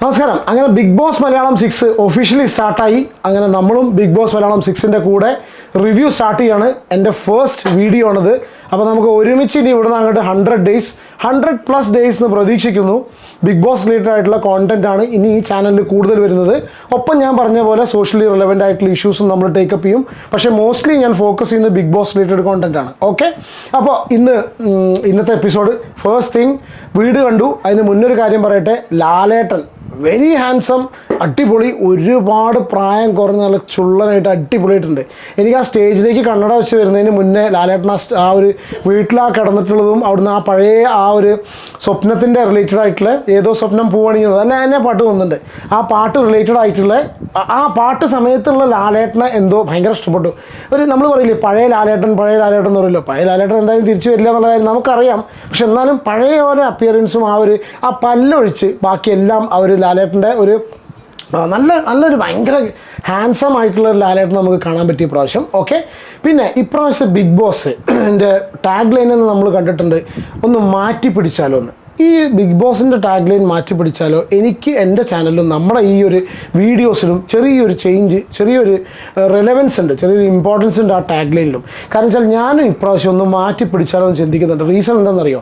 നമസ്കാരം. അങ്ങനെ big boss Malayalam 6 officially സ്റ്റാർട്ടായി. അങ്ങനെ നമ്മളും ബിഗ് ബോസ് മലയാളം 6ൻ്റെ കൂടെ റിവ്യൂ സ്റ്റാർട്ട് ചെയ്യാണ്. എൻ്റെ ഫസ്റ്റ് വീഡിയോ ആണിത്. അപ്പോൾ നമുക്ക് ഒരുമിച്ച് ഇനി ഇവിടുന്ന് അങ്ങോട്ട് 100+ ഡേയ്സ് എന്ന് പ്രതീക്ഷിക്കുന്നു. ബിഗ് ബോസ് റിലേറ്റഡ് ആയിട്ടുള്ള കോണ്ടന്റ് ആണ് ഇനി ഈ ചാനലിൽ കൂടുതൽ വരുന്നത്. ഒപ്പം ഞാൻ പറഞ്ഞ പോലെ സോഷ്യലി റിലവൻ്റ് ആയിട്ടുള്ള ഇഷ്യൂസും നമ്മൾ ടേക്കപ്പ് ചെയ്യും. പക്ഷേ മോസ്റ്റ്ലി ഞാൻ ഫോക്കസ് ചെയ്യുന്നത് ബിഗ് ബോസ് റിലേറ്റഡ് കോണ്ടന്റ് ആണ്. ഓക്കെ, അപ്പോൾ ഇന്നത്തെ എപ്പിസോഡ് ഫസ്റ്റ് തിങ് വീട് കണ്ടു. അതിന് മുന്നൊരു കാര്യം പറയട്ടെ. ലാലേട്ടൻ വെരി ഹാൻസം, അടിപൊളി, ഒരുപാട് പ്രായം കുറഞ്ഞ നല്ല ചുള്ളനായിട്ട് അടിപൊളിയായിട്ടുണ്ട്. എനിക്ക് ആ സ്റ്റേജിലേക്ക് കണ്ണട വെച്ച് വരുന്നതിന് മുന്നേ ലാലേട്ടൻ ആ ഒരു വീട്ടിലാ കിടന്നിട്ടുള്ളതും അവിടുന്ന് ആ പഴയ ആ ഒരു സ്വപ്നത്തിൻ്റെ റിലേറ്റഡ് ആയിട്ടുള്ള ഏതോ സ്വപ്നം പൂവണിയുന്നത് അല്ല എന്നെ പാട്ട് വന്നിട്ടുണ്ട്. ആ പാട്ട് റിലേറ്റഡ് ആയിട്ടുള്ള ആ പാട്ട് സമയത്തുള്ള ലാലേട്ടനെ എന്തോ ഭയങ്കര ഇഷ്ടപ്പെട്ടു. നമ്മൾ പറയില്ലേ പഴയ ലാലേട്ടൻ എന്ന് പറയുമല്ലോ. പഴയ ലാലേട്ടൻ എന്തായാലും തിരിച്ചു വരില്ല എന്നുള്ള കാര്യം നമുക്കറിയാം. പക്ഷെ എന്നാലും പഴയ ഒരു അപ്പിയറൻസും ആ പല്ലൊഴിച്ച് ബാക്കിയെല്ലാം ആ ഒരു ലാലേട്ടൻ്റെ ഒരു നല്ലൊരു ഭയങ്കര ഹാൻസം ആയിട്ടുള്ള ഒരു ലാലേട്ടൻ നമുക്ക് കാണാൻ പറ്റിയ പ്രാവശ്യം. ഓക്കെ, പിന്നെ ഇപ്രാവശ്യം ബിഗ് ബോസ് എൻ്റെ ടാഗ് ലൈനെന്ന് നമ്മൾ കണ്ടിട്ടുണ്ട്, ഒന്ന് മാറ്റി പിടിച്ചാലോ എന്ന്. ഈ ബിഗ് ബോസിൻ്റെ ടാഗ് ലൈൻ മാറ്റി പിടിച്ചാലോ എനിക്ക് എൻ്റെ ചാനലിലും നമ്മുടെ ഈ ഒരു വീഡിയോസിലും ചെറിയൊരു ചേഞ്ച്, ചെറിയൊരു റെലവൻസ് ഉണ്ട്, ചെറിയൊരു ഇമ്പോർട്ടൻസ് ഉണ്ട് ആ ടാഗ് ലൈനിലും. കാരണം വെച്ചാൽ ഞാനും ഇപ്രാവശ്യം ഒന്ന് മാറ്റി പിടിച്ചാലോ എന്ന് ചിന്തിക്കുന്നുണ്ട്. റീസൺ എന്താണെന്നറിയോ?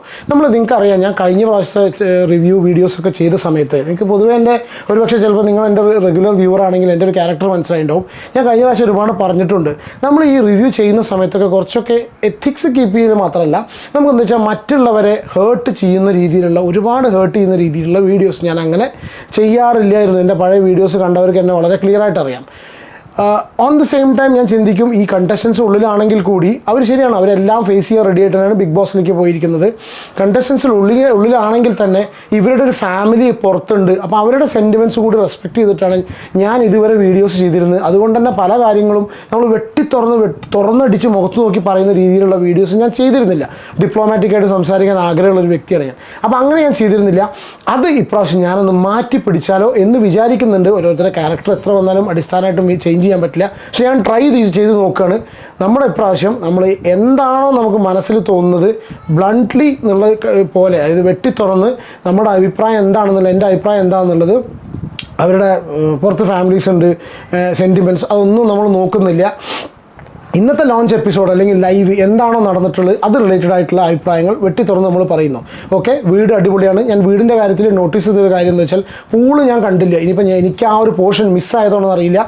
നിങ്ങൾക്കറിയാം, ഞാൻ കഴിഞ്ഞ പ്രാവശ്യത്തെ റിവ്യൂ വീഡിയോസൊക്കെ ചെയ്ത സമയത്ത് നിങ്ങൾക്ക് പൊതുവേ എൻ്റെ ഒരുപക്ഷെ ചിലപ്പോൾ നിങ്ങൾ എൻ്റെ റെഗുലർ വ്യൂവർ ആണെങ്കിൽ എൻ്റെ ഒരു ക്യാരക്ടർ മനസ്സിലായിട്ടുണ്ടാവും. ഞാൻ കഴിഞ്ഞ പ്രാവശ്യം ഒരുപാട് പറഞ്ഞിട്ടുണ്ട്, നമ്മൾ ഈ റിവ്യൂ ചെയ്യുന്ന സമയത്തൊക്കെ കുറച്ചൊക്കെ എത്തിക്സ് കീപ്പ് ചെയ്ത് മാത്രമല്ല, നമുക്കെന്താ വെച്ചാൽ മറ്റുള്ളവരെ ഹേർട്ട് ചെയ്യുന്ന രീതിയിൽ ഒരുപാട് ഹേർട്ട് ചെയ്യുന്ന രീതിയിലുള്ള വീഡിയോസ് ഞാൻ അങ്ങനെ ചെയ്യാറില്ലായിരുന്നു. എൻ്റെ പഴയ വീഡിയോസ് കണ്ടവർക്ക് എന്നെ വളരെ ക്ലിയർ ആയിട്ട് അറിയാം. ഓൺ ദ സെയിം ടൈം ഞാൻ ചിന്തിക്കും, ഈ കണ്ടസ്റ്റൻസ് ഉള്ളിലാണെങ്കിൽ കൂടി അവർ ശരിയാണ്, അവരെല്ലാം ഫേസ് ചെയ്യാൻ റെഡി ആയിട്ടാണ് ബിഗ് ബോസിലേക്ക് പോയിരിക്കുന്നത്. കണ്ടസ്റ്റൻസിൽ ഉള്ളിലാണെങ്കിൽ തന്നെ ഇവരുടെ ഒരു ഫാമിലി പുറത്തുണ്ട്. അപ്പോൾ അവരുടെ സെൻറ്റിമെൻറ്റ്സ് കൂടി റെസ്പെക്റ്റ് ചെയ്തിട്ടാണ് ഞാൻ ഇതുവരെ വീഡിയോസ് ചെയ്തിരുന്നത്. അതുകൊണ്ട് തന്നെ പല കാര്യങ്ങളും നമ്മൾ തുറന്നടിച്ച് മുഖത്ത് നോക്കി പറയുന്ന രീതിയിലുള്ള വീഡിയോസ് ഞാൻ ചെയ്തിരുന്നില്ല. ഡിപ്ലോമാറ്റിക്കായിട്ട് സംസാരിക്കാൻ ആഗ്രഹമുള്ളൊരു വ്യക്തിയാണ് ഞാൻ. അപ്പോൾ അങ്ങനെ ഞാൻ ചെയ്തിരുന്നില്ല. അത് ഇപ്രാവശ്യം ഞാനൊന്ന് മാറ്റി പിടിച്ചാലോ എന്ന് വിചാരിക്കുന്നുണ്ട്. ഓരോരുത്തരുടെ ക്യാരക്ടർ എത്ര വന്നാലും അടിസ്ഥാനമായിട്ടും ചേഞ്ച് ചെയ്യാൻ പറ്റില്ല. പക്ഷെ ഞാൻ ട്രൈ ചെയ്ത് നോക്കുകയാണ്. നമ്മുടെ ഇപ്രാവശ്യം നമ്മൾ എന്താണോ നമുക്ക് മനസ്സിൽ തോന്നുന്നത് ബ്ലണ്ട്ലി എന്നുള്ള പോലെ, അതായത് വെട്ടിത്തുറന്ന് നമ്മുടെ അഭിപ്രായം എന്താണെന്നുള്ളത്, എൻ്റെ അഭിപ്രായം എന്താണെന്നുള്ളത്, അവരുടെ പുറത്ത് ഫാമിലീസ് ഉണ്ട്, സെൻറ്റിമെൻറ്റ്സ്, അതൊന്നും നമ്മൾ നോക്കുന്നില്ല. ഇന്നത്തെ ലോഞ്ച് എപ്പിസോഡ് അല്ലെങ്കിൽ ലൈവ് എന്താണോ നടന്നിട്ടുള്ളത് അത് റിലേറ്റഡ് ആയിട്ടുള്ള അഭിപ്രായങ്ങൾ വെട്ടിത്തുറന്ന് നമ്മൾ പറയുന്നു. ഓക്കെ, വീട് അടിപൊളിയാണ്. ഞാൻ വീടിൻ്റെ കാര്യത്തിൽ നോട്ടീസ് ചെയ്തൊരു കാര്യം എന്ന് വെച്ചാൽ, പൂള് ഞാൻ കണ്ടില്ല. ഇനിയിപ്പോൾ എനിക്ക് ആ ഒരു പോർഷൻ മിസ്സായതുകൊണ്ടെന്ന് അറിയില്ല,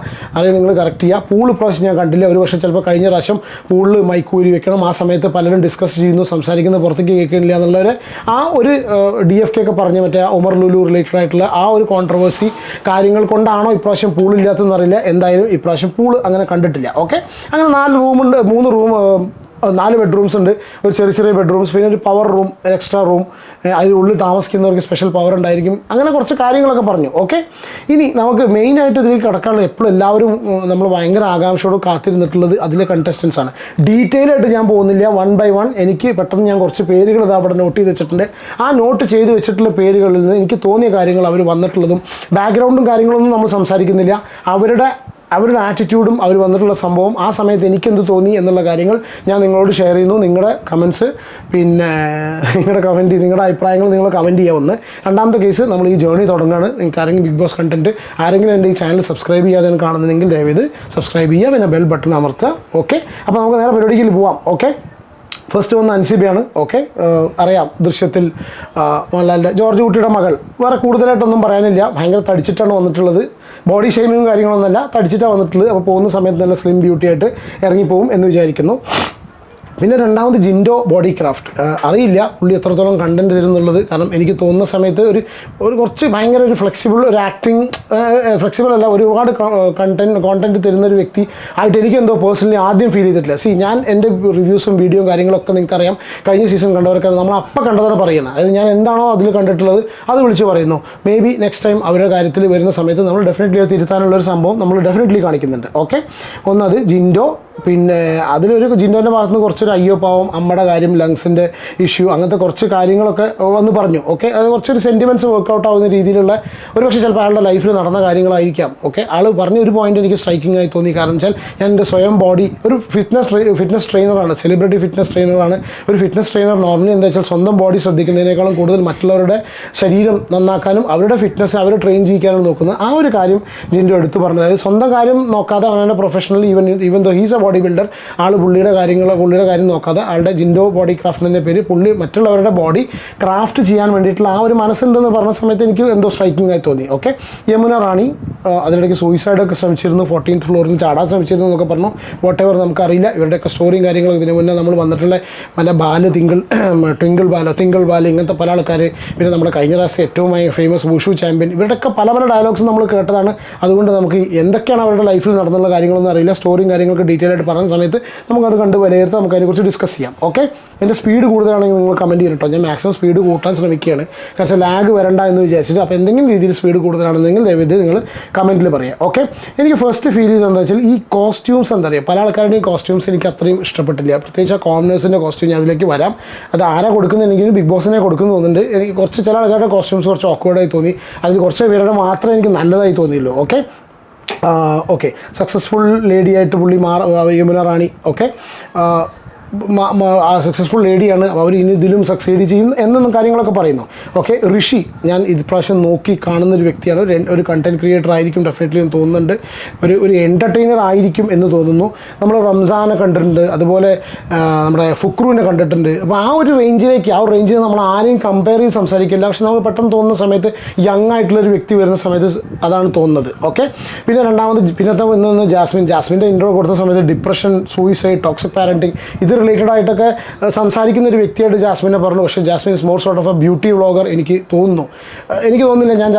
നിങ്ങൾ കറക്റ്റ് ചെയ്യുക. പൂള് പ്രാവശ്യം ഞാൻ കണ്ടില്ല. ഒരു പക്ഷേ ചിലപ്പോൾ കഴിഞ്ഞ പ്രാവശ്യം പൂളിൽ മൈക്കൂരി വെക്കണം, ആ സമയത്ത് പലരും ഡിസ്കസ് ചെയ്യുന്നു, സംസാരിക്കുന്നത് പുറത്തേക്ക് കേൾക്കുന്നില്ല എന്നുള്ളവരെ ആ ഒരു DFK ഒക്കെ പറഞ്ഞ് മറ്റേ ഉമർ ലുലു റിലേറ്റഡ് ആയിട്ടുള്ള ആ ഒരു കോൺട്രവേഴ്സി കാര്യങ്ങൾ കൊണ്ടാണോ ഇപ്രാവശ്യം പൂളില്ലാത്തതെന്ന് അറിയില്ല. എന്തായാലും ഇപ്രാവശ്യം പൂള് അങ്ങനെ കണ്ടിട്ടില്ല. ഓക്കെ, അങ്ങനെ 4 ബെഡ്റൂംസ് ഉണ്ട്. ഒരു ചെറിയ ബെഡ്റൂംസ്, പിന്നെ ഒരു പവർ റൂം, എക്സ്ട്രാ റൂം, അതിനുള്ളിൽ താമസിക്കുന്നവർക്ക് സ്പെഷ്യൽ പവർ ഉണ്ടായിരിക്കും. അങ്ങനെ കുറച്ച് കാര്യങ്ങളൊക്കെ പറഞ്ഞു. ഓക്കെ, ഇനി നമുക്ക് മെയിനായിട്ട് ഇതിലേക്ക് കിടക്കാനുള്ള എപ്പോഴും എല്ലാവരും നമ്മൾ ഭയങ്കര ആകാംക്ഷയോട് കാത്തിരുന്നിട്ടുള്ളത് അതിലെ കണ്ടസ്റ്റൻസ് ആണ്. ഡീറ്റെയിൽ ആയിട്ട് ഞാൻ പോകുന്നില്ല, 1 by 1. എനിക്ക് പെട്ടെന്ന് ഞാൻ കുറച്ച് പേരുകൾ അവിടെ നോട്ട് ചെയ്ത് വെച്ചിട്ടുണ്ട്. ആ നോട്ട് ചെയ്ത് വെച്ചിട്ടുള്ള പേരുകളിൽ നിന്ന് എനിക്ക് തോന്നിയ കാര്യങ്ങൾ, അവർ വന്നിട്ടുള്ളതും ബാക്ക്ഗ്രൗണ്ടും കാര്യങ്ങളൊന്നും നമ്മൾ സംസാരിക്കുന്നില്ല. അവരുടെ ആറ്റിറ്റ്യൂഡും അവർ വന്നിട്ടുള്ള സംഭവം, ആ സമയത്ത് എനിക്കെന്ത് തോന്നി എന്നുള്ള കാര്യങ്ങൾ ഞാൻ നിങ്ങളോട് ഷെയർ ചെയ്യുന്നു. നിങ്ങളുടെ കമൻസ്, പിന്നെ നിങ്ങളുടെ അഭിപ്രായങ്ങൾ നിങ്ങൾ കമൻറ്റ് ചെയ്യാവുന്ന. രണ്ടാമത്തെ കേസ്, നമ്മൾ ഈ ജേർണി തുടങ്ങുകയാണ്. നിങ്ങൾക്ക് ആരെങ്കിലും ബിഗ് ബോസ് കണ്ടൻറ്റ് ആരെങ്കിലും എൻ്റെ ഈ ചാനൽ സബ്സ്ക്രൈബ് ചെയ്യാതെ കാണുന്നുണ്ടെങ്കിൽ ദയവേത് സബ്സ്ക്രൈബ് ചെയ്യുക, പിന്നെ ബെൽ ബട്ടൺ അമർത്തുക. ഓക്കെ, അപ്പോൾ നമുക്ക് നേരെ പരിപാടിയിൽ പോവാം. ഓക്കെ, ഫസ്റ്റ് വന്ന് അൻസിബയാണ്. ഓക്കെ, അറിയാം, ദൃശ്യത്തിൽ മോഹൻലാലിൻ്റെ ജോർജ് കുട്ടിയുടെ മകൾ. വേറെ കൂടുതലായിട്ടൊന്നും പറയാനില്ല. ഭയങ്കര തടിച്ചിട്ടാണ് വന്നിട്ടുള്ളത്. ബോഡി ഷെയ്മിങ്ങും കാര്യങ്ങളൊന്നുമല്ല, തടിച്ചിട്ടാണ് വന്നിട്ടുള്ളത്. അപ്പോൾ പോകുന്ന സമയത്ത് നല്ല സ്ലിം ബ്യൂട്ടി ആയിട്ട് ഇറങ്ങിപ്പോവും എന്ന് വിചാരിക്കുന്നു. പിന്നെ രണ്ടാമത് ജിൻഡോ ബോഡി ക്രാഫ്റ്റ്. അറിയില്ല പുള്ളി എത്രത്തോളം കണ്ടൻറ്റ് തരുന്നുള്ളത്. കാരണം എനിക്ക് തോന്നുന്ന സമയത്ത് ഒരു കുറച്ച് ഭയങ്കര ഒരു ഫ്ലെക്സിബിൾ ഒരു ആക്ടിങ്, ഫ്ലെക്സിബിൾ അല്ല, ഒരുപാട് കോണ്ടൻറ്റ് തരുന്ന ഒരു വ്യക്തി ആയിട്ട് എനിക്ക് എന്തോ പേഴ്സണലി ആദ്യം ഫീൽ ചെയ്തിട്ടില്ല. ഞാൻ എൻ്റെ റിവ്യൂസും വീഡിയോയും കാര്യങ്ങളൊക്കെ നിങ്ങൾക്കറിയാം, കഴിഞ്ഞ സീസൺ കണ്ടവർക്കാണ്. നമ്മൾ അപ്പം കണ്ടതാണ് പറയുന്നത്. അതായത് ഞാൻ എന്താണോ അതിൽ കണ്ടിട്ടുള്ളത് അത് വിളിച്ച് പറയുന്നു. മേ ബി നെക്സ്റ്റ് ടൈം അവരുടെ കാര്യത്തിൽ വരുന്ന സമയത്ത് നമ്മൾ ഡെഫിനറ്റ്ലി അത് തിരുത്താനുള്ളൊരു സംഭവം നമ്മൾ ഡെഫിനറ്റ്ലി കാണിക്കുന്നുണ്ട്. ഓക്കെ, ഒന്നത് ജിൻഡോ. പിന്നെ അതിലൊരു ജിൻഡോൻ്റെ ഭാഗത്ത് നിന്ന് കുറച്ചൊരു ഒരു അയ്യോ പാവം അമ്മയുടെ കാര്യം, ലങ്സിൻ്റെ ഇഷ്യൂ, അങ്ങനത്തെ കുറച്ച് കാര്യങ്ങളൊക്കെ വന്ന് പറഞ്ഞു. ഓക്കെ, അത് കുറച്ചൊരു സെൻറ്റിമെൻറ്റ്സ് വർക്കൗട്ട് ആവുന്ന രീതിയിലുള്ള ഒരു പക്ഷേ ചിലപ്പോൾ അയാളുടെ ലൈഫിൽ നടന്ന കാര്യങ്ങളായിരിക്കാം. ഓക്കെ, ആൾ പറഞ്ഞ ഒരു പോയിന്റ് എനിക്ക് സ്ട്രൈക്കിംഗ് ആയി തോന്നി. കാരണം വെച്ചാൽ ഞാൻ എൻ്റെ സ്വയം ബോഡി ഒരു ഫിറ്റ്നസ് ട്രെയിനറാണ്, സെലിബ്രിറ്റി ഫിറ്റ്നസ് ട്രെയിനറാണ്. ഒരു ഫിറ്റ്നസ് ട്രെയിനർ നോർമലി എന്താ വെച്ചാൽ സ്വന്തം ബോഡി ശ്രദ്ധിക്കുന്നതിനേക്കാളും കൂടുതൽ മറ്റുള്ളവരുടെ ശരീരം നന്നാക്കാനും അവരുടെ ഫിറ്റ്നസ് അവരെ ട്രെയിൻ ചെയ്യിക്കാനും നോക്കുന്നത്. ആ ഒരു കാര്യം ജിൻഡോ എടുത്ത് പറഞ്ഞത്, അതായത് സ്വന്തം കാര്യം നോക്കാതെ അവനെ professional even though he's a body builder, പുള്ളിയുടെ കാര്യം നോക്കാതെ ആളുടെ ജിൻഡോ ബോഡി ക്രാഫ്റ്റ് എന്നതിൻ്റെ പേര് പുള്ളി മറ്റുള്ളവരുടെ ബോഡി ക്രാഫ്റ്റ് ചെയ്യാൻ വേണ്ടിയിട്ടുള്ള ആ ഒരു മനസ്സുണ്ടെന്ന് പറഞ്ഞ സമയത്ത് എനിക്ക് എന്തോ സ്ട്രൈക്കിംഗ് ആയി തോന്നി. ഓക്കെ, യമുന റാണി അതിനിടയ്ക്ക് സൂയിസൈഡൊക്കെ ശ്രമിച്ചിരുന്നു, 14th ഫ്ലോറിൽ നിന്ന് ചാടാൻ ശ്രമിച്ചിരുന്നു എന്നൊക്കെ പറഞ്ഞു. വാട്ട് എവർ, നമുക്കറിയില്ല ഇവരുടെയൊക്കെ സ്റ്റോറിയും കാര്യങ്ങളും. ഇതിന് മുന്നേ നമ്മൾ വന്നിട്ടുള്ള പല ട്വിങ്കിൾ ബാല് ഇങ്ങനത്തെ പല ആൾക്കാർ, പിന്നെ നമ്മുടെ കഴിഞ്ഞ പ്രാവശ്യം ഏറ്റവും ഫേമസ് വുഷു ചാമ്പ്യൻ, ഇവരുടെയൊക്കെ പല ഡയലോഗ്സ് നമ്മൾ കേട്ടതാണ്. അതുകൊണ്ട് നമുക്ക് എന്തൊക്കെയാണ് അവരുടെ ലൈഫിൽ നടന്നുള്ള കാര്യങ്ങളൊന്നും അറിയില്ല. സ്റ്റോറിയും കാര്യങ്ങളൊക്കെ ഡീറ്റെയിൽ ആയിട്ട് പറയുന്ന സമയത്ത് നമുക്കത് കണ്ട് വിലയിരുത്താം, നമുക്ക് അതിനെക്കുറിച്ച് ഡിസ്കസ് ചെയ്യാം. ഓക്കെ, എൻ്റെ സ്പീഡ് കൂടുതലാണെങ്കിൽ നിങ്ങൾ കമൻറ്റ് ചെയ്യണം കേട്ടോ. ഞാൻ മാക്സിമം സ്പീഡ് കൂട്ടാൻ ശ്രമിക്കുകയാണ്, കാരണം ലാഗ് വരണ്ട എന്ന് വിചാരിച്ചിട്ട്. അപ്പോൾ എന്തെങ്കിലും രീതിയിൽ സ്പീഡ് കൂടുതലാണെന്നെങ്കിൽ ദയവേത് നിങ്ങൾ കമൻറ്റിൽ പറയാം. ഓക്കെ, എനിക്ക് ഫസ്റ്റ് ഫീൽ ചെയ്തത് എന്താ വെച്ചാൽ ഈ കോസ്റ്റ്യൂംസ് എന്താ പറയുക, പല ആൾക്കാരുടെയും കോസ്റ്റ്യൂംസ് എനിക്ക് അത്രയും ഇഷ്ടപ്പെട്ടില്ല. പ്രത്യേകിച്ച് ആ കോമനേഴ്സിൻ്റെ കോസ്റ്റ്യൂം, ഞാൻ അതിലേക്ക് വരാം. അത് ആരാ കൊടുക്കുന്നതെങ്കിൽ ബിഗ് ബോസിനെ കൊടുക്കുന്നു തോന്നുന്നുണ്ട്. എനിക്ക് കുറച്ച് ചില ആൾക്കാരുടെ കോസ്റ്റ്യൂംസ് കുറച്ച് ഓക്വേർഡായി തോന്നി. അതിൽ കുറച്ച് പേരുടെ മാത്രമേ എനിക്ക് നല്ലതായി തോന്നിയുള്ളൂ. ഓക്കെ, സക്സസ്ഫുൾ ലേഡി ആയിട്ട് പുള്ളി യമുന റാണി. ഓക്കെ, സക്സസ്ഫുൾ ലേഡിയാണ്, അവർ ഇനി ഇതിലും സക്സീഡ് ചെയ്യും എന്നൊന്നും കാര്യങ്ങളൊക്കെ പറയുന്നു. ഓക്കെ, ഋഷി ഞാൻ ഇപ്രാവശ്യം നോക്കി കാണുന്നൊരു വ്യക്തിയാണ്. ഒരു കണ്ടൻറ് ക്രിയേറ്റർ ആയിരിക്കും ഡെഫിനറ്റ്ലി എന്ന് തോന്നുന്നുണ്ട്. ഒരു എൻ്റർടൈനർ ആയിരിക്കും എന്ന് തോന്നുന്നു. നമ്മൾ റംസാനെ കണ്ടിട്ടുണ്ട്, അതുപോലെ നമ്മുടെ ഫുക്രുവിനെ കണ്ടിട്ടുണ്ട്. അപ്പോൾ ആ ഒരു റേഞ്ചിൽ നമ്മൾ ആരെയും കമ്പയർ ചെയ്ത് സംസാരിക്കില്ല. പക്ഷെ നമുക്ക് പെട്ടെന്ന് തോന്നുന്ന സമയത്ത് യങ് ആയിട്ടുള്ളൊരു വ്യക്തി വരുന്ന സമയത്ത് അതാണ് തോന്നുന്നത്. ഓക്കെ, പിന്നെ പിന്നത്തെ ഇന്ന് ജാസ്മിൻ്റെ ഇൻട്രോ കൊടുത്ത സമയത്ത് ഡിപ്രഷൻ, സൂയിസൈഡ്, ടോക്സിക് പാരൻറ്റിങ് ഇത് റിലേറ്റഡ് ആയിട്ടൊക്കെ സംസാരിക്കുന്ന ഒരു വ്യക്തിയായിട്ട് ജാസ്മിനെ പറഞ്ഞു. പക്ഷേ Jasmin is more sort of a beauty vlogger എനിക്ക് തോന്നുന്നു. എനിക്ക് തോന്നുന്നില്ല ഞാൻ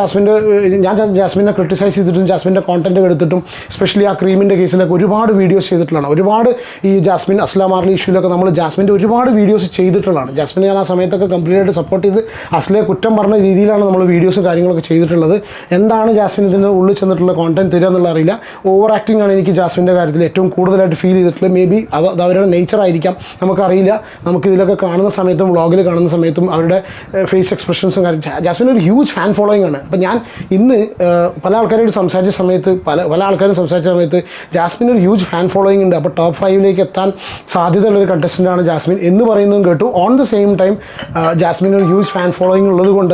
ജാസ്മിനെ ക്രിട്ടിസൈസ് ചെയ്തിട്ടും ജാസ്മിൻ്റെ കോണ്ടന്റ് എടുത്തിട്ടും, എസ്പെഷ്യലി ആ ക്രീമിൻ്റെ കേസിലൊക്കെ ഒരുപാട് വീഡിയോസ് ചെയ്തിട്ടുള്ളതാണ്. ഒരുപാട് ഈ ജാസ്മിൻ അസ്ലാം ആർലി ഇഷ്യൂലൊക്കെ നമ്മൾ ജാസ്മിൻ്റെ ഒരുപാട് വീഡിയോസ് ചെയ്തിട്ടുള്ളതാണ്. ജാസ്മിനെ ഞാൻ ആ സമയത്തൊക്കെ കംപ്ലീറ്റ് ആയിട്ട് സപ്പോർട്ട് ചെയ്ത് അസ്ലയെ കുറ്റം പറഞ്ഞ രീതിയിലാണ് നമ്മൾ വീഡിയോസും കാര്യങ്ങളൊക്കെ ചെയ്തിട്ടുള്ളത്. എന്താണ് ജാസ്മിൻ ഇതിൻ്റെ ഉള്ളിൽ ചെന്നിട്ടുള്ള കോണ്ടന്റ് തരിക എന്നുള്ള അറിയില്ല. ഓവർ ആക്ടിംഗ് ആണ് എനിക്ക് ജാസ്മിൻ്റെ കാര്യത്തിൽ ഏറ്റവും കൂടുതലായിട്ട് ഫീൽ ചെയ്തിട്ടുള്ളത്. മേ ബി അത് അവരുടെ നേച്ചർ ആയിരിക്കാം, നമുക്കറിയില്ല. നമുക്കിതിലൊക്കെ കാണുന്ന സമയത്തും വ്ളോഗിൽ കാണുന്ന സമയത്തും അവരുടെ ഫേസ് എക്സ്പ്രഷൻസും കാര്യം. ജാസ്മിൻ ഒരു ഹ്യൂജ് ഫാൻ ഫോളോയിങ് ആണ്. അപ്പോൾ ഞാൻ ഇന്ന് പല ആൾക്കാരോട് സംസാരിച്ച സമയത്ത് പല ആൾക്കാരും സംസാരിച്ച സമയത്ത് ജാസ്മിൻ ഒരു ഹ്യൂജ് ഫാൻ ഫോളോയിങ് ഉണ്ട്. അപ്പോൾ ടോപ്പ് 5ലേക്ക് എത്താൻ സാധ്യതയുള്ളൊരു കണ്ടസ്റ്റൻ്റാണ് ജാസ്മിൻ എന്ന് പറയുന്നതും കേട്ടു. On the same time Jasmin ഒരു ഹ്യൂജ് ഫാൻ ഫോളോയിങ് ഉള്ളത് കൊണ്ട്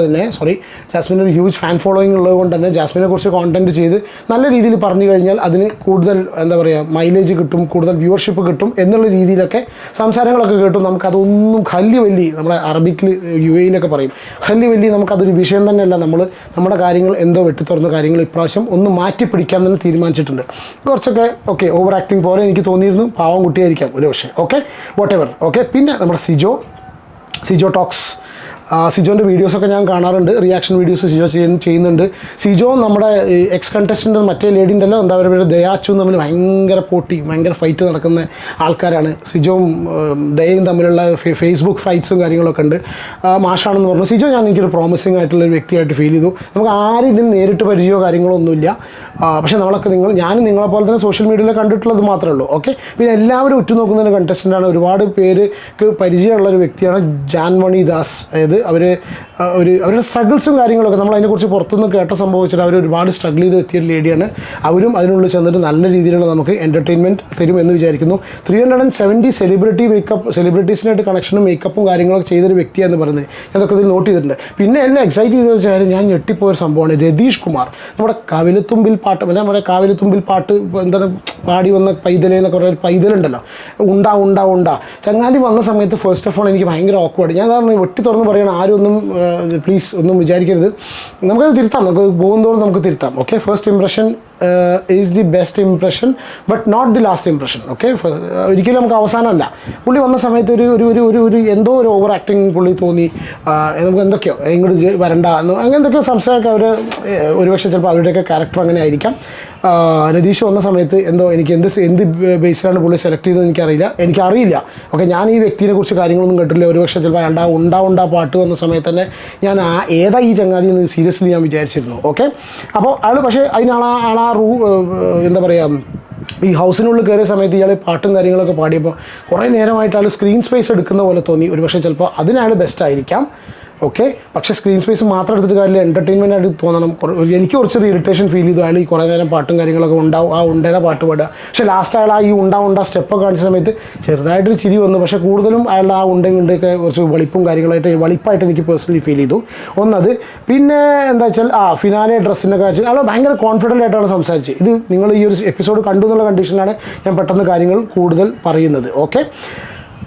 തന്നെ ജാസ്മിനെ കുറിച്ച് കോണ്ടന്റ് ചെയ്ത് നല്ല രീതിയിൽ പറഞ്ഞു കഴിഞ്ഞാൽ അതിന് കൂടുതൽ എന്താ പറയുക മൈലേജ് കിട്ടും, കൂടുതൽ വ്യൂവർഷിപ്പ് കിട്ടും എന്നുള്ള രീതിയിലൊക്കെ സംസാരങ്ങളൊക്കെ കേട്ടു. നമുക്കതൊന്നും ഹല്ലിവല്ലി, നമ്മുടെ അറബിക്കിൽ UAE-ലൊക്കെ പറയും ഹല്ലിവല്ലി, നമുക്കതൊരു വിഷയം തന്നെയല്ല. നമ്മുടെ കാര്യങ്ങൾ എന്തോ വെട്ടിത്തുറന്ന കാര്യങ്ങൾ ഇപ്രാവശ്യം ഒന്ന് മാറ്റി പിടിക്കാൻ തന്നെ തീരുമാനിച്ചിട്ടുണ്ട്. കുറച്ചൊക്കെ ഓവർ ആക്ടിങ് പോലെ എനിക്ക് തോന്നിയിരുന്നു. പാവം കുട്ടിയായിരിക്കാം ഒരു പക്ഷേ. What ever. പിന്നെ നമ്മുടെ സിജോ ടോക്സ്, സിജോൻ്റെ വീഡിയോസൊക്കെ ഞാൻ കാണാറുണ്ട്. റിയാക്ഷൻ വീഡിയോസ് സിജോ ചെയ്യുന്നുണ്ട്. സിജോ നമ്മുടെ എക്സ് കണ്ടസ്റ്റൻ്റ് മറ്റേ ലേഡി ഉണ്ടല്ലോ, എന്താ പറയുക, ദയാച്ചു തമ്മിൽ ഭയങ്കര ഫൈറ്റ് നടക്കുന്ന ആൾക്കാരാണ്. സിജോയും ദയയും തമ്മിലുള്ള ഫേസ്ബുക്ക് ഫൈറ്റ്സും കാര്യങ്ങളൊക്കെ ഉണ്ട്. മാഷാണെന്ന് പറഞ്ഞു. സിജോ എനിക്കൊരു പ്രോമിസിങ് ആയിട്ടുള്ളൊരു വ്യക്തിയായിട്ട് ഫീൽ ചെയ്തു. നമുക്ക് ആരും ഇതിന് നേരിട്ട് പരിചയമോ കാര്യങ്ങളോ ഒന്നുമില്ല. പക്ഷേ ഞാനും നിങ്ങളെപ്പോലെ തന്നെ സോഷ്യൽ മീഡിയയിൽ കണ്ടിട്ടുള്ളത് മാത്രമേ ഉള്ളൂ. പിന്നെ എല്ലാവരും ഉറ്റുനോക്കുന്ന കണ്ടസ്റ്റൻ്റാണ്. ഒരുപാട് പേർക്ക് പരിചയമുള്ളൊരു വ്യക്തിയാണ് ജാൻമണി ദാസ്. അതായത് അവരുടെ സ്ട്രഗിൾസും കാര്യങ്ങളൊക്കെ നമ്മൾ അതിനെക്കുറിച്ച് പുറത്തുനിന്ന് കേട്ട സംഭവിച്ചിട്ട് അവർ ഒരുപാട് സ്ട്രഗിൾ ചെയ്ത് എത്തിയൊരു ലേഡിയാണ്. അവരും അതിനുള്ളിൽ ചെന്നിട്ട് നല്ല രീതിയിലുള്ള നമുക്ക് എൻ്റർടൈൻമെൻറ്റ് തരുമെന്ന് വിചാരിക്കുന്നു. 370 സെലിബ്രിറ്റീസിനായിട്ട് കണക്ഷനും മേക്കപ്പും കാര്യങ്ങളൊക്കെ ചെയ്തൊരു വ്യക്തിയാണെന്ന് പറയുന്നത് അതൊക്കെ ഇതിൽ നോട്ട് ചെയ്തിട്ടുണ്ട്. പിന്നെ എന്നെ എക്സൈറ്റ് ചെയ്തെന്ന് വെച്ചാൽ ഞാൻ ഞെട്ടിപ്പോയൊരു സംഭവമാണ് രതീഷ് കുമാർ. നമ്മുടെ കാവിലത്തുമ്പിൽ പാട്ട് എന്താണ് പാടി വന്ന പൈതലെന്നൊക്കെ പറയുന്ന പൈതലുണ്ടല്ലോ, ഉണ്ടാ ചങ്ങാതി വന്ന സമയത്ത് ഫസ്റ്റ് ഓഫ് ഓൾ എനിക്ക് ഭയങ്കര ഓക്വേർഡ്. ഞാൻ വെട്ടി തുറന്ന് പറയണം, ആരും ഒന്നും പ്ലീസ് ഒന്നും വിചാരിക്കരുത്. നമുക്കത് തിരുത്താം, നമുക്ക് പോകുന്നതോറും നമുക്ക് തിരുത്താം. First impression is the best impression but not the last impression. ഒരിക്കലും നമുക്ക് അവസാനമല്ല. പുള്ളി വന്ന സമയത്ത് ഒരു എന്തോ ഒരു ഓവർ ആക്ടിങ് പുള്ളി തോന്നി. നമുക്ക് എന്തൊക്കെയോ ഇങ്ങോട്ട് വരണ്ട അങ്ങനെ എന്തൊക്കെയോ സംസാരമൊക്കെ അവർ ഒരുപക്ഷെ ചിലപ്പോൾ അവരുടെയൊക്കെ ക്യാരക്ടർ അങ്ങനെ ആയിരിക്കാം. രതീഷ് വന്ന സമയത്ത് എന്തോ എനിക്ക് എന്ത് ബേസിലാണ് പുള്ളി സെലക്ട് ചെയ്തത് എനിക്കറിയില്ല. ഞാൻ ഈ വ്യക്തിയെ കുറിച്ച് കാര്യങ്ങളൊന്നും കേട്ടില്ല. ഒരുപക്ഷെ ചിലപ്പോൾ അയാളുടെ ഉണ്ടാ പാട്ട് വന്ന സമയത്ത് തന്നെ ഞാൻ ഏതാ ഈ ചങ്ങാതി എന്ന് സീരിയസ്ലി ഞാൻ വിചാരിച്ചിരുന്നു. അപ്പോൾ ആൾ പക്ഷേ അതിനാണ് എന്താ പറയുക ഈ ഹൗസിനുള്ളിൽ കയറിയ സമയത്ത് ഇയാൾ പാട്ടും കാര്യങ്ങളൊക്കെ പാടിയപ്പോൾ കുറേ നേരമായിട്ട് ആൾ സ്ക്രീൻ സ്പേസ് എടുക്കുന്ന പോലെ തോന്നി. ഒരുപക്ഷെ ചിലപ്പോൾ അതിനാണ് ബെസ്റ്റ് ആയിരിക്കാം. ഓക്കെ, പക്ഷേ സ്ക്രീൻ സ്പേസ് മാത്രം എടുത്തിട്ട് കാര്യമില്ല, എൻ്റർടൈൻമെൻ്റ് ആയിട്ട് തോന്നണം. എനിക്ക് കുറച്ചൊരു ഇറിറ്റേഷൻ ഫീൽ ചെയ്തു അയാൾ ഈ കുറേ നേരം പാട്ടും കാര്യങ്ങളൊക്കെ ഉണ്ടാവും, ആ ഉണ്ടേനെ പാട്ട് പാടുക. പക്ഷേ ലാസ്റ്റ് അയാൾ ആ ഈ ഉണ്ടാ സ്റ്റെപ്പൊക്കെ കാണിച്ച സമയത്ത് ചെറുതായിട്ടൊരു ചിരി വന്നു. പക്ഷേ കൂടുതലും അയാളുടെ ആ ഉണ്ടൊക്കെ കുറച്ച് വെളിപ്പും വെളിപ്പായിട്ട് എനിക്ക് പേഴ്സണലി ഫീൽ ചെയ്തു. ഒന്നത്. പിന്നെ എന്താ വെച്ചാൽ ഫിനാലെ ഡ്രസ്സിൻ്റെ കാര്യം അയാൾ ഭയങ്കര കോൺഫിഡൻ്റ് ആയിട്ടാണ് സംസാരിച്ചത്. ഇത് നിങ്ങൾ ഈ ഒരു എപ്പിസോഡ് കണ്ടു എന്നുള്ള കണ്ടീഷനിലാണ് ഞാൻ പെട്ടെന്ന് കാര്യങ്ങൾ കൂടുതൽ പറയുന്നത്. ഓക്കെ,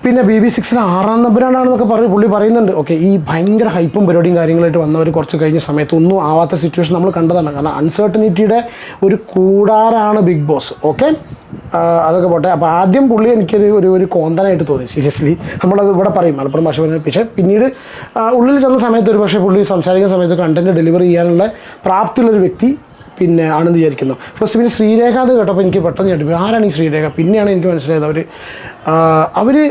പിന്നെ BB6 6-ാം നമ്പറാണെന്നൊക്കെ പുള്ളി പറയുന്നുണ്ട്. ഓക്കെ, ഈ ഭയങ്കര ഹൈപ്പും പരിപാടിയും കാര്യങ്ങളായിട്ട് വന്നവർ കുറച്ച് കഴിഞ്ഞ സമയത്ത് ഒന്നും ആവാത്ത സിറ്റുവേഷൻ നമ്മൾ കണ്ടതാണ്. കാരണം അൺസർട്ടനിറ്റിയുടെ ഒരു കൂടാരാണ് ബിഗ് ബോസ്. ഓക്കെ, അതൊക്കെ പോട്ടെ. അപ്പോൾ ആദ്യം പുള്ളി എനിക്കൊരു കോന്തനായിട്ട് തോന്നി. സീരിയസ്ലി നമ്മളത് ഇവിടെ പറയും മലപ്പുറം ഭാഷ പറയുന്നത്. പക്ഷേ പിന്നീട് ഉള്ളിൽ ചെന്ന സമയത്ത് ഒരു പക്ഷേ പുള്ളി സംസാരിക്കുന്ന സമയത്ത് കണ്ടൻറ്റ് ഡെലിവറി ചെയ്യാനുള്ള പ്രാപ്തിയുള്ളൊരു വ്യക്തി പിന്നെ ആണെന്ന് വിചാരിക്കുന്നു. ഫസ്റ്റ് പിന്നെ ശ്രീരേഖ അത് കേട്ടപ്പോൾ എനിക്ക് പെട്ടെന്ന് കേട്ടു ആരാണ് ഈ ശ്രീരേഖ. പിന്നെയാണ് എനിക്ക് മനസ്സിലായത്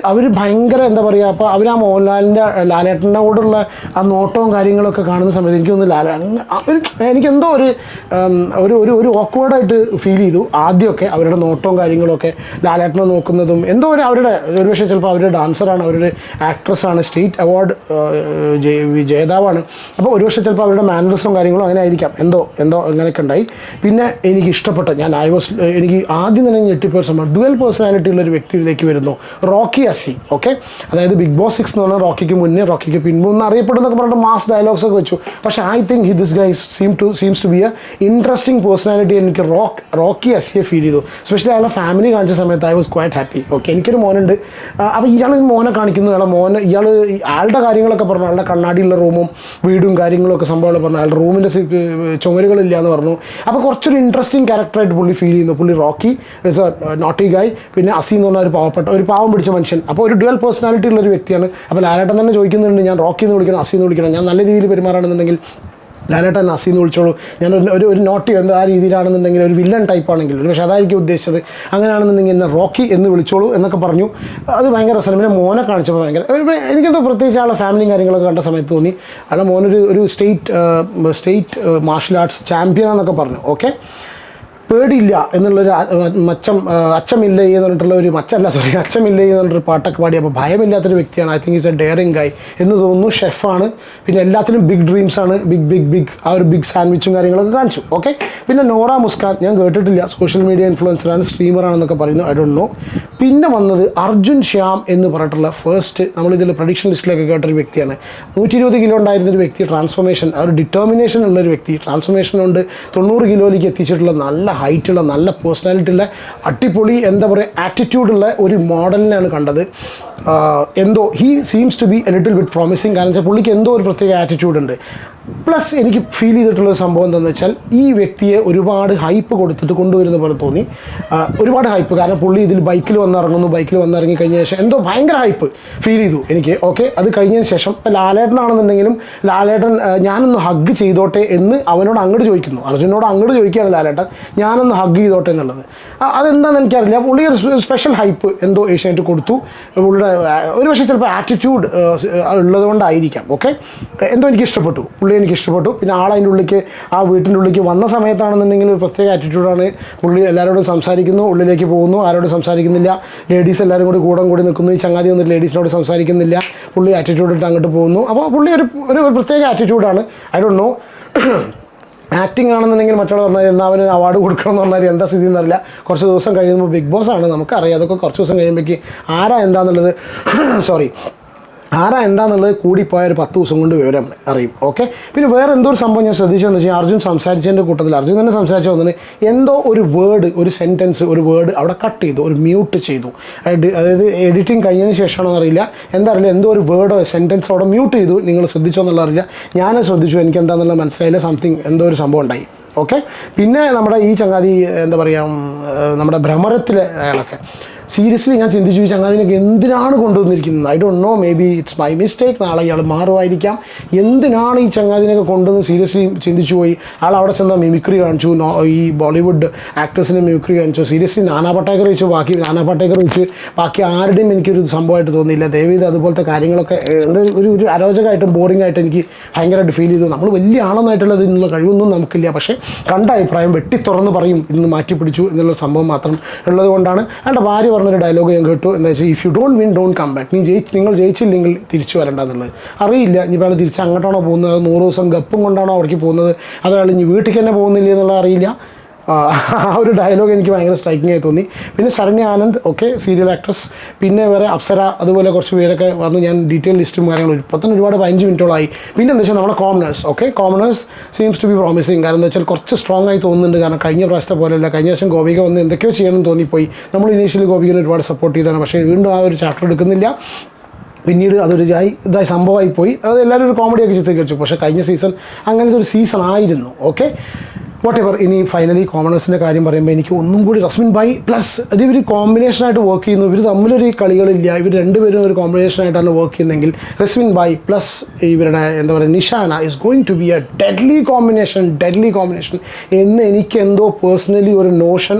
അവർ ഭയങ്കര എന്താ പറയുക. അപ്പോൾ അവർ ആ മോഹൻലാലിൻ്റെ ലാലേട്ടൻ്റെ കൂടെയുള്ള ആ നോട്ടവും കാര്യങ്ങളൊക്കെ കാണുന്ന സമയത്ത് എനിക്കൊന്ന് എനിക്കെന്തോ ഒരു ഓക്വേർഡായിട്ട് ഫീൽ ചെയ്തു ആദ്യമൊക്കെ. അവരുടെ നോട്ടവും കാര്യങ്ങളൊക്കെ ലാലേട്ടനെ നോക്കുന്നതും എന്തോ അവരുടെ ഒരുപക്ഷെ ചിലപ്പോൾ അവരുടെ ഡാൻസറാണ്, അവരുടെ ആക്ട്രസ്സാണ്, സ്റ്റേറ്റ് അവാർഡ് ജേതാവാണ്. അപ്പോൾ ഒരുപക്ഷെ ചിലപ്പോൾ അവരുടെ മാനറിസവും കാര്യങ്ങളും അങ്ങനെ ആയിരിക്കാം. എന്തോ അങ്ങനെയൊക്കെ ഉണ്ടായി. പിന്നെ എനിക്ക് ഇഷ്ടപ്പെട്ട എനിക്ക് ആദ്യം തന്നെ ഞെട്ടിപ്പോയ സംഭവം ഡുവൽ പേഴ്സണാലിറ്റി ഉള്ളൊരു വ്യക്തി ഇതിലേക്ക് വരുന്നു, റോക്കി അസി. ഓക്കെ, അതായത് ബിഗ് ബോസ് 6 എന്ന് പറഞ്ഞാൽ റോക്കിക്ക് മുന്നേ റോക്കിക്ക് പിൻപൊന്ന് അറിയപ്പെടുന്നൊക്കെ പറഞ്ഞിട്ട് മാസ് ഡയലോഗ്സ് ഒക്കെ വെച്ചു. പക്ഷേ I think this guy seems to be a interesting personality. എനിക്ക് റോക്കി അസിയെ ഫീൽ ചെയ്തു. സ്പെഷ്യലി അയാളുടെ ഫാമിലി കാണിച്ച സമയത്ത് I was quite happy. Okay, എനിക്കൊരു മോനുണ്ട്. അപ്പോൾ ഇയാൾ മോനെ കാണിക്കുന്നു. അയാളുടെ കാര്യങ്ങളൊക്കെ പറഞ്ഞു. അയാളുടെ കണ്ണാടിയുള്ള റൂമും വീടും കാര്യങ്ങളൊക്കെ സംഭവങ്ങൾ പറഞ്ഞു. അയാളുടെ റൂമിൻ്റെ ചുമരുകളില്ല എന്ന് പറഞ്ഞു. അപ്പോൾ കുറച്ചൊരു ഇൻട്രസ്റ്റിംഗ് ക്യാരക്ടറായിട്ട് പുള്ളി ഫീൽ ചെയ്യുന്നു. പുള്ളി റോക്കി ഇസ് എ നോട്ടി ഗായ്. പിന്നെ അസി എന്ന് പറഞ്ഞ ഒരു പാവം പിടിച്ച മനുഷ്യൻ. അപ്പോൾ ഒരു ഡ്യുവൽ പേഴ്സണാലിറ്റി ഉള്ളൊരു വ്യക്തിയാണ്. അപ്പോൾ ലാലേട്ടൻ തന്നെ ചോദിക്കുന്നുണ്ട് ഞാൻ റോക്കി എന്ന് വിളിക്കണം അസി എന്ന് വിളിക്കണം. ഞാൻ നല്ല രീതിയിൽ പെരുമാറുകയാണെന്നുണ്ടെങ്കിൽ ലാലേട്ടൻ അസി എന്ന് വിളിച്ചോളൂ. ഞാൻ ഒരു നോട്ടി ആ രീതിയിലാണെന്നുണ്ടെങ്കിൽ ഒരു വില്ലൻ ടൈപ്പ് ആണെങ്കിൽ പക്ഷേ അതായിരിക്കും ഉദ്ദേശിച്ചത്. അങ്ങനെയാണെന്നുണ്ടെങ്കിൽ എന്നെ റോക്കി എന്ന് വിളിച്ചോളൂ എന്നൊക്കെ പറഞ്ഞു. അത് ഭയങ്കര രസമാണ്. പിന്നെ മോനെ കാണിച്ചപ്പോൾ എനിക്കെന്തോ പ്രത്യേകിച്ച് ആളുടെ ഫാമിലിയും കാര്യങ്ങളൊക്കെ കണ്ട സമയത്ത് തോന്നി ആളുടെ മോനൊരു സ്റ്റേറ്റ് മാർഷൽ ആർട്സ് ചാമ്പ്യനാന്നൊക്കെ പറഞ്ഞു. ഓക്കെ, പേടിയില്ല എന്നുള്ളൊരു അച്ചമില്ല എന്ന് പറഞ്ഞിട്ടുള്ള അച്ചമില്ല എന്ന് പറഞ്ഞിട്ടൊരു പാട്ടൊക്കെ പാടി. അപ്പോൾ ഭയമില്ലാത്തൊരു വ്യക്തിയാണ്. I think is a daring guy എന്ന് തോന്നുന്നു. ഷെഫാണ്. പിന്നെ എല്ലാത്തിനും ബിഗ് ഡ്രീംസാണ്. ബിഗ് ആ ഒരു ബിഗ് സാൻഡ്വിച്ചും കാര്യങ്ങളൊക്കെ കാണിച്ചു. ഓക്കെ, പിന്നെ നോറ മുസ്കാൻ ഞാൻ കേട്ടിട്ടില്ല. സോഷ്യൽ മീഡിയ ഇൻഫ്ലുവൻസറാണ്, സ്ട്രീമറാണെന്നൊക്കെ പറയുന്നു. I don't no. പിന്നെ വന്നത് അർജുൻ ശ്യാം എന്ന് പറഞ്ഞിട്ടുള്ള ഫസ്റ്റ് നമ്മളിതിൽ പ്രഡിക്ഷൻ ലിസ്റ്റിലൊക്കെ കേട്ടൊരു വ്യക്തിയാണ്. 120 കിലോ ഉണ്ടായിരുന്നൊരു വ്യക്തി ട്രാൻസ്ഫോർമേഷൻ, ആ ഒരു ഡിറ്റർമിനേഷൻ ഉള്ളൊരു വ്യക്തി. ട്രാൻസ്ഫോർമേഷൻ കൊണ്ട് 90 കിലോയിലേക്ക് എത്തിച്ചിട്ടുള്ള നല്ല ഹൈറ്റുള്ള നല്ല പേഴ്സണാലിറ്റി ഉള്ള അടിപൊളി എന്താ പറയുക ആറ്റിറ്റ്യൂഡുള്ള ഒരു മോഡലിനെയാണ് കണ്ടത്. എന്തോ he seems to be a little bit promising. കാരണം വെച്ചാൽ പുള്ളിക്ക് എന്തോ ഒരു പ്രത്യേക ആറ്റിറ്റ്യൂഡ് ഉണ്ട്. പ്ലസ് എനിക്ക് ഫീൽ ചെയ്തിട്ടുള്ളൊരു സംഭവം എന്താണെന്ന് വെച്ചാൽ ഈ വ്യക്തിയെ ഒരുപാട് ഹൈപ്പ് കൊടുത്തിട്ട് കൊണ്ടുവരുന്ന പോലെ തോന്നി. ഒരുപാട് ഹൈപ്പ്. കാരണം പുള്ളി ഇതിൽ ബൈക്കിൽ വന്നിറങ്ങി കഴിഞ്ഞ ശേഷം എന്തോ ഭയങ്കര ഹൈപ്പ് ഫീൽ ചെയ്തു എനിക്ക്. ഓക്കെ, അത് കഴിഞ്ഞതിന് ശേഷം ഇപ്പോൾ ലാലേട്ടനാണെന്നുണ്ടെങ്കിലും ലാലേട്ടൻ ഞാനൊന്ന് ഹഗ് ചെയ്തോട്ടെ എന്ന് അവനോട് അങ്ങോട്ട് ചോദിക്കുന്നു. അർജുനോട് അങ്ങോട്ട് ചോദിക്കുകയാണ് ലാലേട്ടൻ ഞാനൊന്ന് ഹഗ് ചെയ്തോട്ടെ എന്നുള്ളത്. അതെന്താണെന്ന് എനിക്കറിയില്ല. പുള്ളി ഒരു സ്പെഷ്യൽ ഹൈപ്പ് എന്തോ ഏഷ്യാനെറ്റ് കൊടുത്തു. പുള്ളിയുടെ ഒരു പക്ഷേ ചിലപ്പോൾ ആറ്റിറ്റ്യൂഡ് ഉള്ളത് കൊണ്ടായിരിക്കാം. ഓക്കെ, എന്തോ എനിക്ക് ഇഷ്ടപ്പെട്ടു. എനിക്ക് ഇഷ്ടപ്പെട്ടു. പിന്നെ ആ വീട്ടിൻ്റെ ഉള്ളിലേക്ക് വന്ന സമയത്താണെന്നുണ്ടെങ്കിൽ ഒരു പ്രത്യേക ആറ്റിറ്റ്യൂഡാണ്. പുള്ളി എല്ലാവരോടും സംസാരിക്കുന്നു, ഉള്ളിലേക്ക് പോകുന്നു, ആരോടും സംസാരിക്കുന്നില്ല. ലേഡീസ് എല്ലാവരും കൂടി നിൽക്കുന്നു. ഈ ചങ്ങാതി ഒന്നും ലേഡീസിനോട് സംസാരിക്കുന്നില്ല. പുള്ളി ആറ്റിറ്റ്യൂഡ് ഇട്ട് അങ്ങോട്ട് പോകുന്നു. അപ്പോൾ പുള്ളി ഒരു പ്രത്യേക ആറ്റിറ്റ്യൂഡാണ്. I don't know. ആക്ടിങ് ആണെന്നുണ്ടെങ്കിൽ മറ്റുള്ള പറഞ്ഞാൽ എന്നാൽ അവന് അവാർഡ് കൊടുക്കണം എന്ന് പറഞ്ഞാൽ എന്താ സ്ഥിതി എന്നറിയില്ല. കുറച്ച് ദിവസം കഴിയുമ്പോൾ ബിഗ് ബോസ് ആണ്, നമുക്കറിയാം. അതൊക്കെ കുറച്ച് ദിവസം കഴിയുമ്പോഴേക്ക് ആരാ എന്താണെന്നുള്ളത് കൂടിപ്പോയ ഒരു 10 ദിവസം കൊണ്ട് വിവരം അറിയും. ഓക്കെ, പിന്നെ വേറെ എന്തോ ഒരു സംഭവം ഞാൻ ശ്രദ്ധിച്ചതെന്ന് വെച്ചാൽ അർജുൻ സംസാരിച്ചതിൻ്റെ കൂട്ടത്തിൽ അർജുൻ തന്നെ സംസാരിച്ച വന്നിട്ട് എന്തോ ഒരു വേർഡ് അവിടെ കട്ട് ചെയ്തു, ഒരു മ്യൂട്ട് ചെയ്തു. അതായത് എഡിറ്റിംഗ് കഴിഞ്ഞതിന് ശേഷമാണെന്ന് അറിയില്ല, എന്താ അറിയില്ല, എന്തോ ഒരു വേർഡോ സെൻറ്റൻസ് അവിടെ മ്യൂട്ട് ചെയ്തു. നിങ്ങൾ ശ്രദ്ധിച്ചോ എന്നുള്ള അറിയില്ല. ഞാനും ശ്രദ്ധിച്ചു, എനിക്ക് എന്താണെന്നുള്ള മനസ്സിലായില്ല. എന്തോ ഒരു സംഭവം ഉണ്ടായി. ഓക്കെ, പിന്നെ നമ്മുടെ ഈ ചങ്ങാതി എന്താ പറയുക, നമ്മുടെ ഭ്രമരത്തിലെ അയാളൊക്കെ സീരിയസ്ലി ഞാൻ ചിന്തിച്ചു ചങ്ങാതിനൊക്കെ എന്തിനാണ് കൊണ്ടുവന്നിരിക്കുന്നത്. I don't no, may be it's my mistake, നാളെ ഇയാൾ മാറുമായിരിക്കാം. എന്തിനാണ് ഈ ചങ്ങാതിനൊക്കെ കൊണ്ടുവന്ന് സീരിയസ്ലി ചിന്തിച്ചു പോയി. ആൾ അവിടെ ചെന്ന മിമിക്രി കാണിച്ചു, ഈ ബോളിവുഡ് ആക്ടേഴ്സിൻ്റെ മിമിക്രി കാണിച്ചു. സീരിയസ്ലി നാനാ പട്ടേക്കർ വെച്ച് ബാക്കി ആരുടെയും എനിക്കൊരു സംഭവമായിട്ട് തോന്നിയില്ല. ദയവേത് അതുപോലത്തെ കാര്യങ്ങളൊക്കെ എന്താ ഒരു അരോചകമായിട്ടും ബോറിംഗ് ആയിട്ട് എനിക്ക് ഭയങ്കരമായിട്ട് ഫീൽ ചെയ്തു. നമ്മൾ വലിയ ആളെന്നായിട്ടുള്ളത് ഇതിനുള്ള കഴിവൊന്നും നമുക്കില്ല. പക്ഷേ കണ്ട അഭിപ്രായം വെട്ടി തുറന്ന് പറയും, ഇന്ന് മാറ്റിപ്പിടിച്ചു എന്നുള്ള സംഭവം മാത്രം ഉള്ളത് കൊണ്ടാണ്. എൻ്റെ ഭാര്യ പറഞ്ഞൊരു ഡയലോഗ് ഞാൻ കേട്ടു, എന്താ വെച്ചാൽ if you don't win don't come back. നിങ്ങൾ ജയിച്ചില്ലെങ്കിൽ തിരിച്ചു വരണ്ട എന്നുള്ളത്. അറിയില്ല ഇനിയിപ്പോൾ അയാൾ തിരിച്ച് അങ്ങോട്ടാണോ പോകുന്നത്, 100 ദിവസം ഗപ്പും കൊണ്ടാണോ അവിടേക്ക് പോകുന്നത്, അത് അയാൾ ഇനി വീട്ടിൽ തന്നെ പോകുന്നില്ല എന്നുള്ളത് അറിയില്ല. ആ ഒരു ഡയലോഗ് എനിക്ക് ഭയങ്കര സ്ട്രൈക്കിംഗ് ആയി തോന്നി. പിന്നെ Saranya Anand, okay, serial actress. പിന്നെ വേറെ അപ്സര, അതുപോലെ കുറച്ച് പേരൊക്കെ വന്ന് ഞാൻ ഡീറ്റെയിൽ ലിസ്റ്റും കാര്യങ്ങളും ഇപ്പോൾ തന്നെ ഒരുപാട് 15 മിനിറ്റോളായി. പിന്നെ എന്താ വെച്ചാൽ നമ്മുടെ commoners, okay, commoners seems to be promising. കാരണം എന്താ വെച്ചാൽ കുറച്ച് സ്ട്രോങ് ആയി തോന്നുന്നുണ്ട്. കാരണം കഴിഞ്ഞ പ്രാവശ്യത്തെ പോലെയല്ല, കഴിഞ്ഞ പ്രാവശ്യം ഗോപിക വന്ന് എന്തൊക്കെയോ ചെയ്യണമെന്ന് തോന്നിപ്പോയി. നമ്മൾ ഇനീഷ്യലി ഗോപികനെ ഒരുപാട് സപ്പോർട്ട് ചെയ്തതാണ്. പക്ഷേ വീണ്ടും ആ ഒരു ചാപ്റ്റർ എടുക്കുന്നില്ല. പിന്നീട് അതൊരു ഇതായി സംഭവമായി പോയി. അത് എല്ലാവരും ഒരു കോമഡിയൊക്കെ ചിത്രീകരിച്ചു. പക്ഷേ കഴിഞ്ഞ സീസൺ അങ്ങനത്തെ ഒരു സീസൺ ആയിരുന്നു. Okay, what ever. ഇനി ഫൈനലി കോമണേഴ്സിൻ്റെ കാര്യം പറയുമ്പോൾ എനിക്ക് ഒന്നും കൂടി റസ്മിൻ ഭായ് പ്ലസ് അത് ഇവർ കോമ്പിനേഷനായിട്ട് വർക്ക് ചെയ്യുന്നു. ഇവർ തമ്മിലൊരു കളികളില്ല, ഇവർ രണ്ടുപേരും ഒരു കോമ്പിനേഷനായിട്ടാണ് വർക്ക് ചെയ്യുന്നതെങ്കിൽ റസ്മിൻ ഭായ് പ്ലസ് ഇവരുടെ എന്താ പറയുക Nishana is going to be a deadly combination എന്ന് എനിക്ക് എന്തോ പേഴ്സണലി ഒരു നോഷൻ,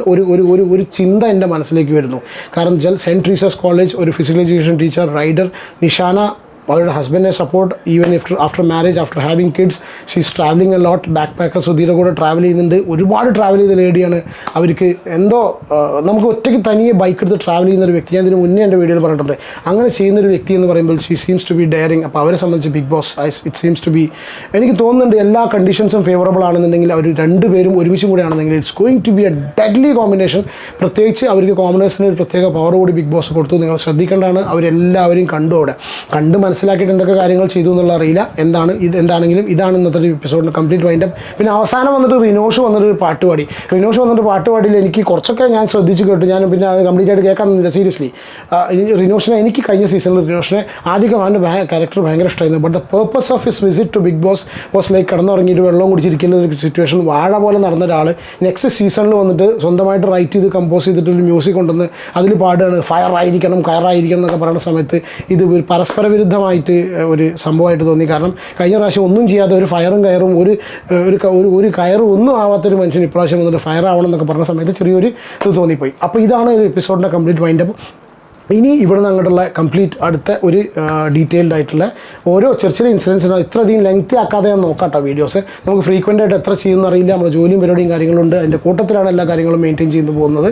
ഒരു ചിന്ത എൻ്റെ മനസ്സിലേക്ക് വരുന്നു. കാരണം സെൻറ്റ് ട്രീസസ് കോളേജ്, ഒരു physical education teacher, rider Nishana, അവരുടെ ഹസ്ബൻഡിനെ support even after marriage, after having kids, she's travelling a lot. Backpacker സുധീരെ കൂടെ ട്രാവൽ ചെയ്യുന്നുണ്ട്. ഒരുപാട് ട്രാവൽ ചെയ്ത ലേഡിയാണ്. അവർക്ക് എന്തോ നമുക്ക് ഒറ്റയ്ക്ക് തനിയെ ബൈക്ക് എടുത്ത് ട്രാവൽ ചെയ്യുന്നൊരു വ്യക്തി, ഞാൻ ഇതിന് മുന്നേ എൻ്റെ വീഡിയോയിൽ പറഞ്ഞിട്ടുണ്ട്. അങ്ങനെ ചെയ്യുന്നൊരു വ്യക്തി എന്ന് പറയുമ്പോൾ she seems to be daring. അപ്പോൾ അവരെ സംബന്ധിച്ച് Bigg Boss it seems to be, എനിക്ക് തോന്നുന്നുണ്ട് എല്ലാ കണ്ടീഷൻസും ഫേവറബിൾ ആണെന്നുണ്ടെങ്കിൽ അവർ രണ്ടുപേരും ഒരുമിച്ചും കൂടെ ആണെന്നെങ്കിൽ it's going to be a deadly combination. പ്രത്യേകിച്ച് അവർക്ക് കോമണേഴ്സിന് ഒരു പ്രത്യേക പവർ കൂടി ബിഗ് ബോസ് കൊടുത്തു. നിങ്ങൾ ശ്രദ്ധിക്കേണ്ടതാണ്. അവരെല്ലാവരെയും കണ്ടു, അവിടെ കണ്ട് മനസ്സിലാക്കിയിട്ട് എന്തൊക്കെ കാര്യങ്ങൾ ചെയ്തു എന്നുള്ള അറിയില്ല. എന്താണെങ്കിലും ഇതാണ് ഇന്നത്തെ എപ്പിസോഡിന് കംപ്ലീറ്റ് വൈൻഡപ്പ്. പിന്നെ അവസാനം വന്നിട്ട് റിനോഷ് വന്നിട്ട് പാട്ട് പാടിയിൽ എനിക്ക് കുറച്ചൊക്കെ ഞാൻ ശ്രദ്ധിച്ച് കേട്ടു. ഞാൻ പിന്നെ അത് കംപ്ലീറ്റ് ആയിട്ട് കേൾക്കാമെന്നില്ല സീരിയസ്ലി. റിനോഷിനെ എനിക്ക് കഴിഞ്ഞ സീസണിൽ റിനോഷിനെ ആദ്യം അവൻ്റെ ക്യാരക്ടർ ഭയങ്കര ഇഷ്ടമായിരുന്നു. But the purpose of his visit to Bigg Boss was like കിടന്നുറങ്ങിയിട്ട് വെള്ളം കുടിച്ചിരിക്കുന്ന ഒരു സിറ്റുവേഷൻ, വാഴ പോലെ നടന്ന ഒരാൾ നെക്സ്റ്റ് സീസണിൽ വന്നിട്ട് സ്വന്തമായിട്ട് റൈറ്റ് ചെയ്ത് കമ്പോസ് ചെയ്തിട്ട് ഒരു മ്യൂസിക് കൊണ്ടുവന്ന് അതിൽ പാടുകയാണ്. കയറായിരിക്കണം എന്നൊക്കെ പറയുന്ന സമയത്ത് ഇത് പരസ്പര വിരുദ്ധമായിട്ട് ഒരു സംഭവമായിട്ട് തോന്നി. കാരണം കഴിഞ്ഞ പ്രാവശ്യം ഒന്നും ചെയ്യാതെ ഒരു ഫയറും കയറും ഒരു കയറും ഒന്നും ആവാത്തൊരു മനുഷ്യൻ ഇപ്രാവശ്യം വന്നിട്ട് ഫയർ ആവണം എന്നൊക്കെ പറഞ്ഞ സമയത്ത് ചെറിയൊരു ഇത് തോന്നിപ്പോയി. അപ്പോൾ ഇതാണ് ഒരു എപ്പിസോഡിൻ്റെ കംപ്ലീറ്റ് വൈൻഡപ്പ്. ഇനി ഇവിടെ നിന്ന് അങ്ങോട്ടുള്ള കംപ്ലീറ്റ് അടുത്ത ഒരു ഡീറ്റെയിൽഡ് ആയിട്ടുള്ള ഓരോ ചെറിയ ഇൻസിഡൻസിനോ ഇത്രയധികം ലെങ്തി ആക്കാതെ ഞാൻ നോക്കാട്ടോ വീഡിയോസ്. നമുക്ക് ഫ്രീക്വൻ്റ് ആയിട്ട് എത്ര ചെയ്യുമെന്ന് അറിയില്ല. നമ്മുടെ ജോലിയും പരിപാടിയും കാര്യങ്ങളുണ്ട്, അതിൻ്റെ കൂട്ടത്തിലാണ് എല്ലാ കാര്യങ്ങളും മെയിൻറ്റെയിൻ ചെയ്ത് പോകുന്നത്.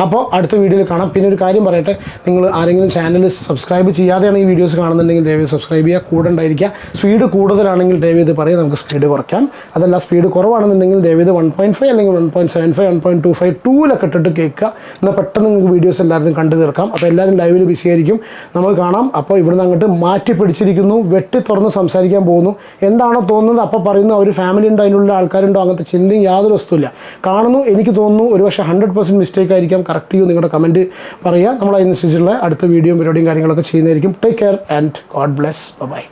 അപ്പോൾ അടുത്ത വീഡിയോയിൽ കാണാം. പിന്നെ ഒരു കാര്യം പറയട്ടെ, നിങ്ങൾ ആരെങ്കിലും ചാനൽ സബ്സ്ക്രൈബ് ചെയ്യാതെയാണ് ഈ വീഡിയോസ് കാണുന്നുണ്ടെങ്കിൽ ദയവേത് സബ്സ്ക്രൈബ് ചെയ്യുക, കൂടെ ഉണ്ടായിരിക്കുക. സ്പീഡ് കൂടുതലാണെങ്കിൽ ദയവേത് പറയാം, നമുക്ക് സ്പീഡ് കുറയ്ക്കാം. അതല്ല സ്പീഡ് കുറവാണെന്നുണ്ടെങ്കിൽ ദയവേത് 1.5 അല്ലെങ്കിൽ 1.75 1.25 2 ഇട്ടിട്ട് കേൾക്കുക. എന്നാൽ പെട്ടെന്ന് നിങ്ങൾക്ക് വീഡിയോസ് എല്ലാവരും കണ്ടു തീർക്കാം. അപ്പോൾ എല്ലാവരും ലൈവിൽ ബിസി ആയിരിക്കും. നമ്മൾ കാണാം. അപ്പോൾ ഇവിടുന്ന് അങ്ങോട്ട് മാറ്റി പിടിച്ചിരിക്കുന്നു, വെട്ടി തുറന്ന് സംസാരിക്കാൻ പോകുന്നു. എന്താണോ തോന്നുന്നത് അപ്പോൾ പറയുന്നു. അവർ ഫാമിലി ഉണ്ടോ, അതിനുള്ള ആൾക്കാരുണ്ടോ, അങ്ങനത്തെ ചിന്തയും യാതൊരു വസ്തുവില്ല. കാണുന്നു, എനിക്ക് തോന്നുന്നു ഒരുപക്ഷെ 100% മിസ്റ്റേക്ക് ആയിരിക്കാം. കറക്റ്റ് ചെയ്യൂ, നിങ്ങളുടെ കമൻറ്റ് പറയുക. നമ്മൾ അതിനനുസരിച്ചുള്ള അടുത്ത വീഡിയോയും പരിപാടിയും കാര്യങ്ങളൊക്കെ ചെയ്യുന്നതായിരിക്കും. Take care and God bless. By.